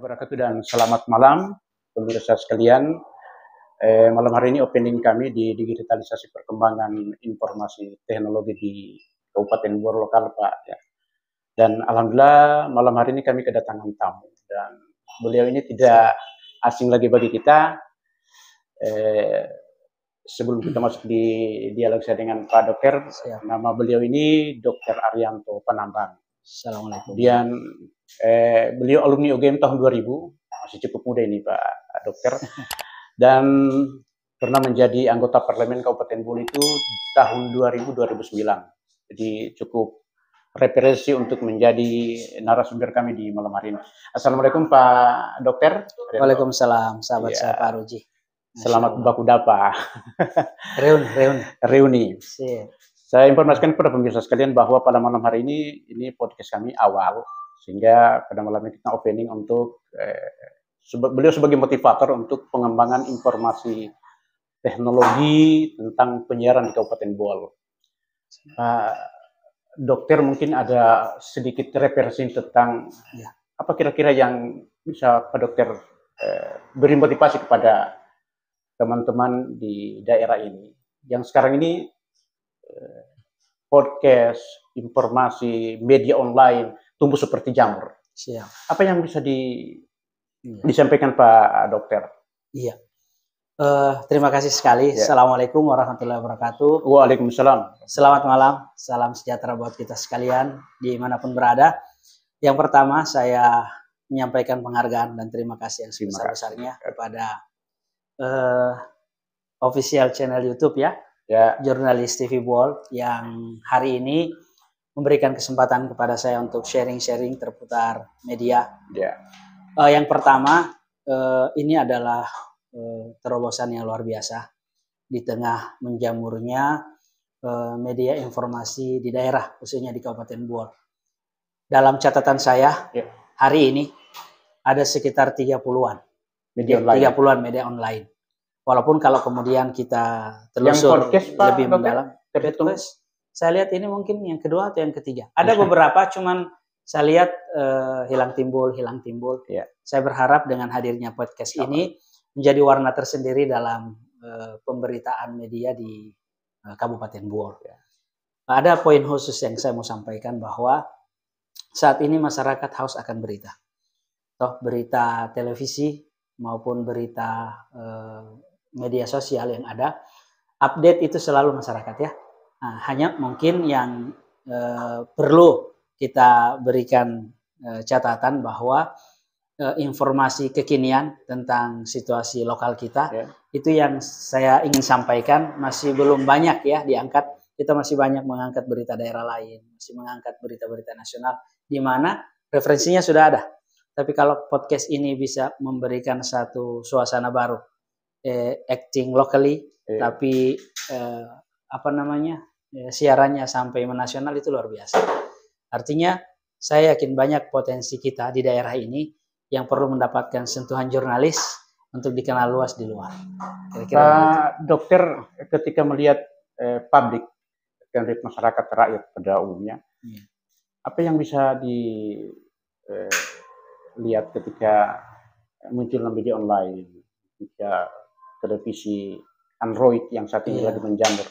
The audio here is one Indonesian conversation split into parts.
wabarakatuh dan selamat malam pemirsa sekalian. Malam hari ini opening kami di digitalisasi perkembangan informasi teknologi di Kabupaten Bor lokal Pak. Ya. Dan alhamdulillah malam hari ini kami kedatangan tamu dan beliau ini tidak asing lagi bagi kita. Sebelum kita masuk di dialog saya dengan Pak Dokter, nama beliau ini Dr. Arianto Panambang. Assalamualaikum. Kemudian beliau alumni UGM tahun 2000, masih cukup muda ini Pak Dokter, dan pernah menjadi anggota parlemen Kabupaten Bor itu tahun 2000-2009. Jadi cukup referensi untuk menjadi narasumber kami di malam hari ini. Assalamualaikum Pak Dokter. Waalaikumsalam, sahabat saya Pak Ruji. Selamat baku dapa. Reuni. Saya informasikan kepada pemirsa sekalian bahwa pada malam hari ini podcast kami awal, sehingga pada malam ini kita opening untuk beliau sebagai motivator untuk pengembangan informasi teknologi tentang penyiaran di Kabupaten Bor. Dokter mungkin ada sedikit referensi tentang apa kira-kira yang bisa Pak Dokter beri motivasi kepada teman-teman di daerah ini yang sekarang ini podcast, informasi, media online tumbuh seperti jamur. Siap. Apa yang bisa disampaikan Pak Dokter? Iya. Terima kasih sekali. Assalamualaikum warahmatullahi wabarakatuh. Waalaikumsalam. Selamat malam, salam sejahtera buat kita sekalian dimanapun berada. Yang pertama saya menyampaikan penghargaan dan terima kasih yang sebesar-besarnya kepada official channel YouTube ya. Jurnalis TV Bor yang hari ini memberikan kesempatan kepada saya untuk sharing-sharing terputar media. Yang pertama, ini adalah terobosan yang luar biasa di tengah menjamurnya media informasi di daerah, khususnya di Kabupaten Bor. Dalam catatan saya, hari ini ada sekitar 30-an media online. Walaupun kalau kemudian kita telusur lebih mendalam, saya lihat ini mungkin yang kedua atau yang ketiga. Ada beberapa, cuman saya lihat hilang timbul. Saya berharap dengan hadirnya podcast ini menjadi warna tersendiri dalam pemberitaan media di Kabupaten Bor. Ada poin khusus yang saya mau sampaikan bahwa saat ini masyarakat haus akan berita. Berita televisi maupun berita media sosial yang ada, update itu selalu masyarakat ya. Nah, hanya mungkin yang perlu kita berikan catatan bahwa informasi kekinian tentang situasi lokal kita itu yang saya ingin sampaikan masih belum banyak ya diangkat. Kita masih banyak mengangkat berita daerah lain, masih mengangkat berita-berita nasional di mana referensinya sudah ada. Tapi kalau podcast ini bisa memberikan satu suasana baru, acting locally, tapi siarannya sampai menasional itu luar biasa. Artinya saya yakin banyak potensi kita di daerah ini yang perlu mendapatkan sentuhan jurnalis untuk dikenal luas di luar. Pak Dokter, ketika melihat publik dan masyarakat rakyat pada umumnya, apa yang bisa dilihat ketika muncul media online, ketika televisi Android yang saat ini lagi menjamur.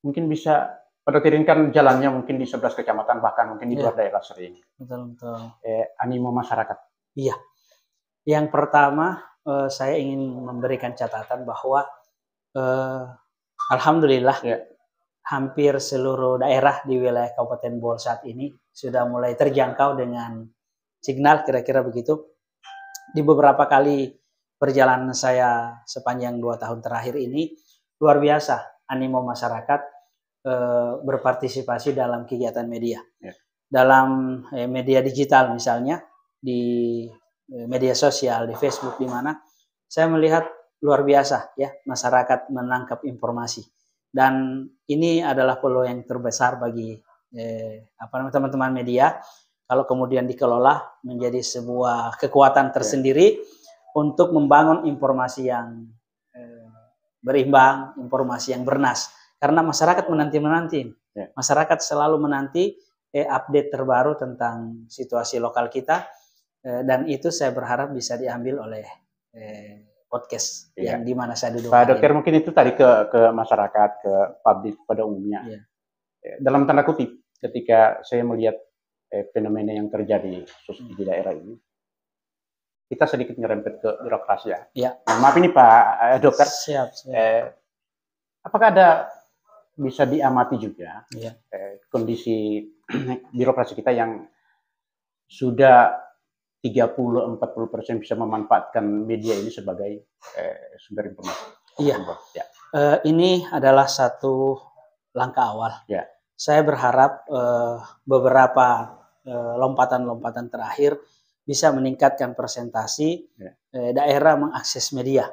Mungkin bisa kan jalannya mungkin di 11 kecamatan bahkan mungkin di luar daerah sering. Betul. Animo masyarakat. Iya. Yang pertama saya ingin memberikan catatan bahwa alhamdulillah hampir seluruh daerah di wilayah Kabupaten Bor saat ini sudah mulai terjangkau dengan signal, kira-kira begitu. Di beberapa kali perjalanan saya sepanjang 2 tahun terakhir ini luar biasa animo masyarakat berpartisipasi dalam kegiatan media. Dalam media digital misalnya di media sosial, di Facebook, di mana saya melihat luar biasa ya masyarakat menangkap informasi. Dan ini adalah peluang yang terbesar bagi teman-teman media kalau kemudian dikelola menjadi sebuah kekuatan tersendiri untuk membangun informasi yang berimbang, informasi yang bernas. Karena masyarakat menanti-menanti. Masyarakat selalu menanti update terbaru tentang situasi lokal kita. dan itu saya berharap bisa diambil oleh podcast yang dimana saya duduk. Pak Dokter, mungkin itu tadi ke masyarakat, ke publik pada umumnya. Dalam tanda kutip, ketika saya melihat fenomena yang terjadi khusus di daerah ini, kita sedikit nyerempet ke birokrasi ya. Maaf ini Pak Dokter. Siap. Apakah ada bisa diamati juga kondisi birokrasi kita yang sudah 30-40% bisa memanfaatkan media ini sebagai sumber informasi? Ini adalah satu langkah awal. Saya berharap beberapa lompatan-lompatan terakhir bisa meningkatkan presentasi daerah mengakses media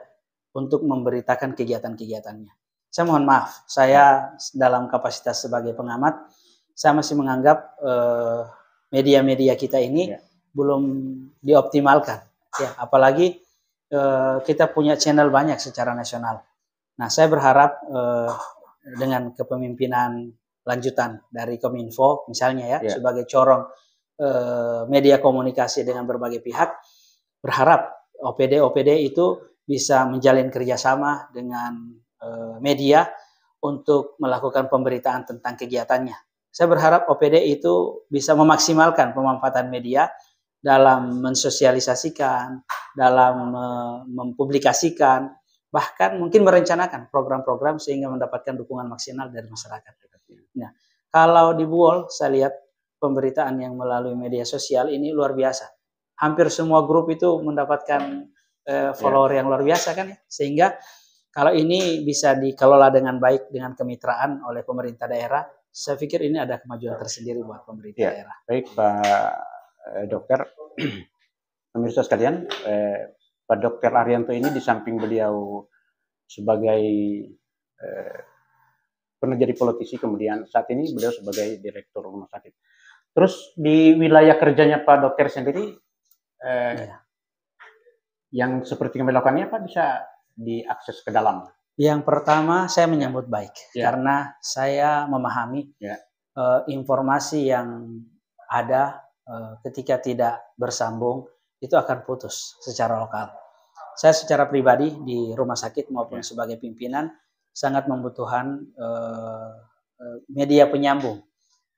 untuk memberitakan kegiatan-kegiatannya. Saya mohon maaf, saya dalam kapasitas sebagai pengamat, saya masih menganggap media-media kita ini belum dioptimalkan. Apalagi kita punya channel banyak secara nasional. Nah, saya berharap dengan kepemimpinan lanjutan dari Kominfo, misalnya sebagai corong media komunikasi dengan berbagai pihak, berharap OPD itu bisa menjalin kerjasama dengan media untuk melakukan pemberitaan tentang kegiatannya. Saya berharap OPD itu bisa memaksimalkan pemanfaatan media dalam mensosialisasikan, dalam mempublikasikan, bahkan mungkin merencanakan program-program sehingga mendapatkan dukungan maksimal dari masyarakat. Nah, kalau di Buol, saya lihat pemberitaan yang melalui media sosial ini luar biasa. Hampir semua grup itu mendapatkan follower yang luar biasa kan ya. Sehingga kalau ini bisa dikelola dengan baik dengan kemitraan oleh pemerintah daerah, saya pikir ini ada kemajuan tersendiri buat pemerintah daerah. Baik Pak Dokter, pemirsa sekalian, Pak Dokter Arianto ini di samping beliau sebagai pernah jadi politisi, kemudian saat ini beliau sebagai direktur rumah sakit. Terus di wilayah kerjanya Pak Dokter sendiri, yang seperti kami lakukannya Pak bisa diakses ke dalam? Yang pertama saya menyambut baik karena saya memahami informasi yang ada ketika tidak bersambung itu akan putus secara lokal. Saya secara pribadi di rumah sakit maupun sebagai pimpinan sangat membutuhkan media penyambung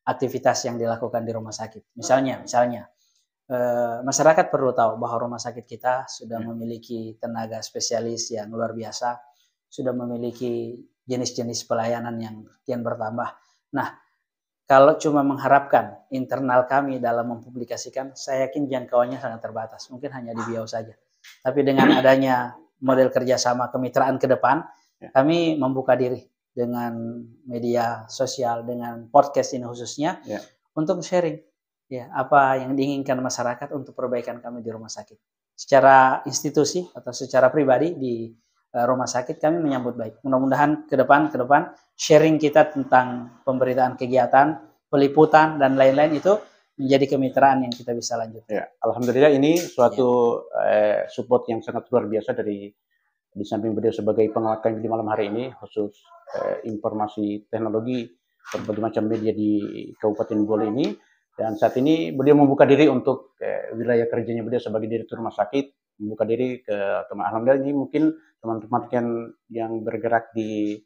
aktivitas yang dilakukan di rumah sakit. Misalnya masyarakat perlu tahu bahwa rumah sakit kita sudah memiliki tenaga spesialis yang luar biasa, sudah memiliki jenis-jenis pelayanan yang kian bertambah. Nah, kalau cuma mengharapkan internal kami dalam mempublikasikan, saya yakin jangkauannya sangat terbatas. Mungkin hanya di Biau saja. Tapi dengan adanya model kerjasama kemitraan ke depan, kami membuka diri dengan media sosial, dengan podcast ini khususnya, untuk sharing apa yang diinginkan masyarakat untuk perbaikan kami di rumah sakit. Secara institusi atau secara pribadi di rumah sakit kami menyambut baik. Mudah-mudahan ke depan sharing kita tentang pemberitaan kegiatan, peliputan dan lain-lain itu menjadi kemitraan yang kita bisa lanjutkan. Alhamdulillah ini suatu support yang sangat luar biasa di samping beliau sebagai pengamat kami di malam hari ini, khusus informasi teknologi berbagai macam media di Kabupaten Buol ini. Dan saat ini beliau membuka diri untuk wilayah kerjanya beliau sebagai direktur rumah sakit, membuka diri ke teman. Alhamdulillah ini mungkin teman-teman yang bergerak di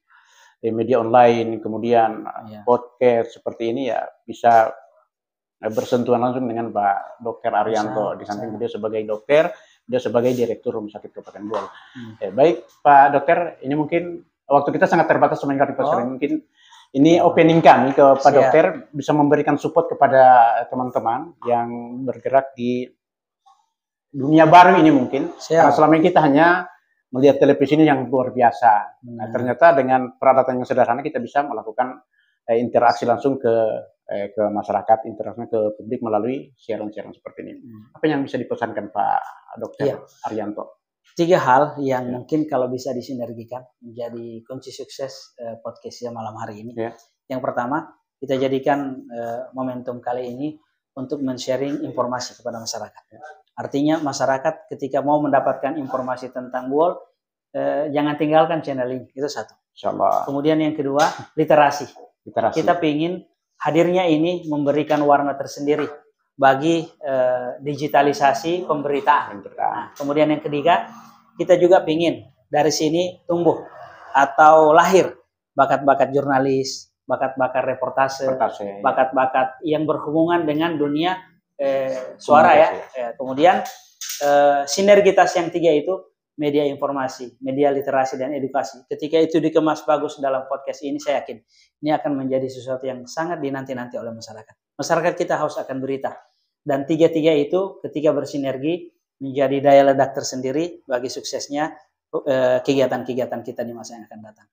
media online, kemudian podcast seperti ini bisa bersentuhan langsung dengan Pak Dokter Arianto. Di samping beliau sebagai dokter, dia sebagai direktur rumah sakit Kabupaten Buol. Baik Pak Dokter, ini mungkin waktu kita sangat terbatas sebenarnya mungkin ini opening kami ke Pak Dokter bisa memberikan support kepada teman-teman yang bergerak di dunia baru ini mungkin. Karena selama ini kita hanya melihat televisi ini yang luar biasa. Nah, ternyata dengan peralatan yang sederhana kita bisa melakukan interaksi langsung ke masyarakat, interaksi ke publik melalui siaran-siaran seperti ini. Apa yang bisa dipesankan Pak Dokter Arianto? 3 hal yang mungkin kalau bisa disinergikan menjadi kunci sukses podcastnya malam hari ini. Yang pertama, kita jadikan momentum kali ini untuk men-sharing informasi kepada masyarakat. Artinya masyarakat ketika mau mendapatkan informasi tentang Buol, jangan tinggalkan channel ini. Itu satu. Insyaallah. Kemudian yang kedua, literasi. Kita ingin hadirnya ini memberikan warna tersendiri bagi digitalisasi pemberitaan. Nah, kemudian yang ketiga, kita juga ingin dari sini tumbuh atau lahir bakat-bakat jurnalis, bakat-bakat reportase, bakat-bakat yang berhubungan dengan dunia suara ya. Kemudian sinergitas yang tiga itu media informasi, media literasi dan edukasi. Ketika itu dikemas bagus dalam podcast ini, saya yakin ini akan menjadi sesuatu yang sangat dinanti-nanti oleh masyarakat. Masyarakat kita haus akan berita. Dan tiga-tiga itu ketika bersinergi menjadi daya ledak tersendiri bagi suksesnya kegiatan-kegiatan kita di masa yang akan datang.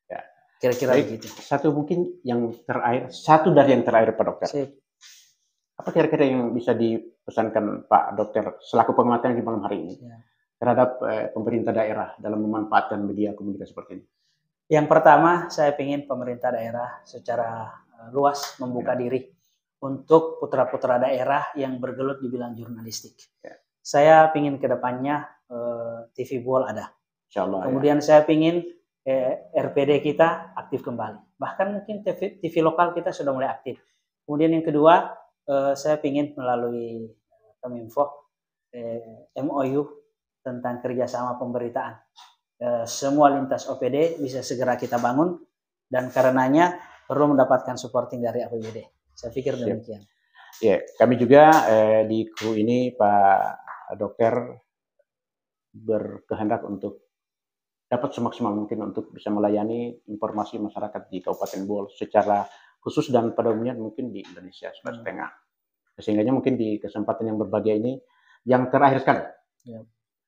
Ya. Kira-kira begitu. Satu mungkin yang terakhir, satu dari yang terakhir Pak Dokter. Sip. Apa kira-kira yang bisa dipesankan Pak Dokter selaku pengamatan di malam hari ini terhadap pemerintah daerah dalam memanfaatkan media komunikasi seperti ini? Yang pertama, saya ingin pemerintah daerah secara luas membuka diri untuk putra-putra daerah yang bergelut di bidang jurnalistik. Saya ingin kedepannya TV Buol ada. Kemudian saya ingin RPD kita aktif kembali. Bahkan mungkin TV lokal kita sudah mulai aktif. Kemudian yang kedua, saya ingin melalui Kominfo MOU tentang kerjasama pemberitaan. Semua lintas OPD bisa segera kita bangun dan karenanya perlu mendapatkan supporting dari APBD. Saya pikir demikian. Ya, kami juga di kru ini Pak Dokter berkehendak untuk dapat semaksimal mungkin untuk bisa melayani informasi masyarakat di Kabupaten Buol secara khusus dan pada umumnya mungkin di Indonesia Sulawesi Tengah. Sehingga mungkin di kesempatan yang berbahagia ini yang terakhir sekali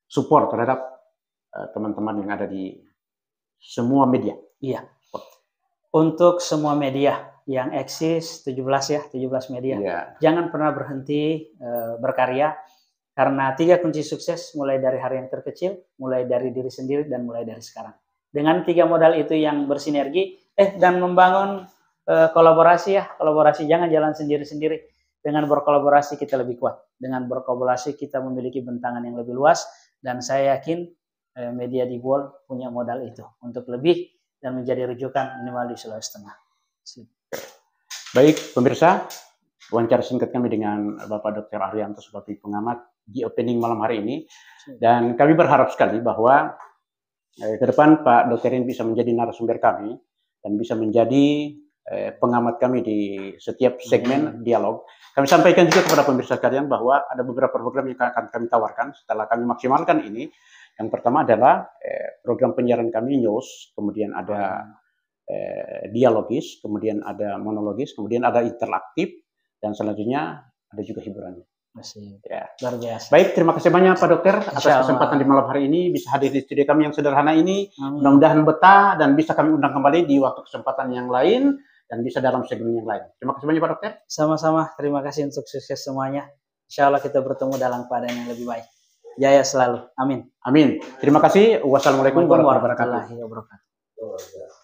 support terhadap teman-teman yang ada di semua media. Iya. Untuk semua media yang eksis 17 media. Jangan pernah berhenti berkarya. Karena 3 kunci sukses mulai dari hari yang terkecil, mulai dari diri sendiri, dan mulai dari sekarang. Dengan 3 modal itu yang bersinergi, dan membangun kolaborasi kolaborasi jangan jalan sendiri-sendiri. Dengan berkolaborasi kita lebih kuat. Dengan berkolaborasi kita memiliki bentangan yang lebih luas, dan saya yakin media di Buol punya modal itu untuk lebih dan menjadi rujukan minimal di Sulawesi Tengah. Baik pemirsa, wawancara singkat kami dengan Bapak Dr. Arianto sebagai pengamat di opening malam hari ini, dan kami berharap sekali bahwa ke depan Pak Dr. ini bisa menjadi narasumber kami dan bisa menjadi pengamat kami di setiap segmen dialog. Kami sampaikan juga kepada pemirsa sekalian bahwa ada beberapa program yang akan kami tawarkan setelah kami maksimalkan ini. Yang pertama adalah program penyiaran kami news, kemudian ada dialogis, kemudian ada monologis, kemudian ada interaktif, dan selanjutnya ada juga hiburannya. Ya. Luar biasa. Baik, terima kasih banyak Pak Dokter atas kesempatan di malam hari ini bisa hadir di studio kami yang sederhana ini. Mudah-mudahan betah dan bisa kami undang kembali di waktu kesempatan yang lain dan bisa dalam segmen yang lain. Terima kasih banyak Pak Dokter. Sama-sama, terima kasih untuk sukses semuanya. Insya Allah kita bertemu dalam keadaan yang lebih baik. Jaya selalu. Amin. Amin. Terima kasih. Wassalamualaikum warahmatullahi wabarakatuh.